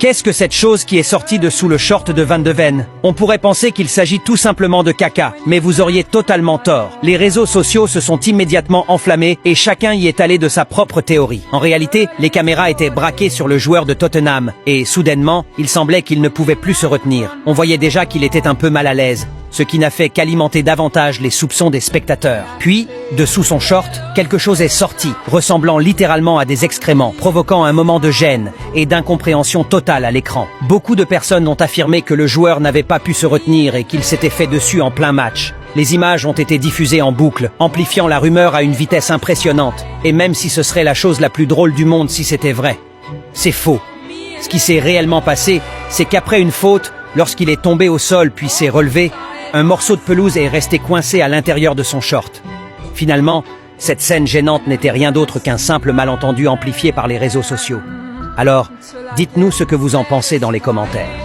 Qu'est-ce que cette chose qui est sortie de sous le short de Van de Ven? On pourrait penser qu'il s'agit tout simplement de caca, mais vous auriez totalement tort. Les réseaux sociaux se sont immédiatement enflammés et chacun y est allé de sa propre théorie. En réalité, les caméras étaient braquées sur le joueur de Tottenham et soudainement, il semblait qu'il ne pouvait plus se retenir. On voyait déjà qu'il était un peu mal à l'aise, ce qui n'a fait qu'alimenter davantage les soupçons des spectateurs. Puis, dessous son short, quelque chose est sorti, ressemblant littéralement à des excréments, provoquant un moment de gêne et d'incompréhension totale à l'écran. Beaucoup de personnes ont affirmé que le joueur n'avait pas pu se retenir et qu'il s'était fait dessus en plein match. Les images ont été diffusées en boucle, amplifiant la rumeur à une vitesse impressionnante, et même si ce serait la chose la plus drôle du monde si c'était vrai, c'est faux. Ce qui s'est réellement passé, c'est qu'après une faute, lorsqu'il est tombé au sol puis s'est relevé, un morceau de pelouse est resté coincé à l'intérieur de son short. Finalement, cette scène gênante n'était rien d'autre qu'un simple malentendu amplifié par les réseaux sociaux. Alors, dites-nous ce que vous en pensez dans les commentaires.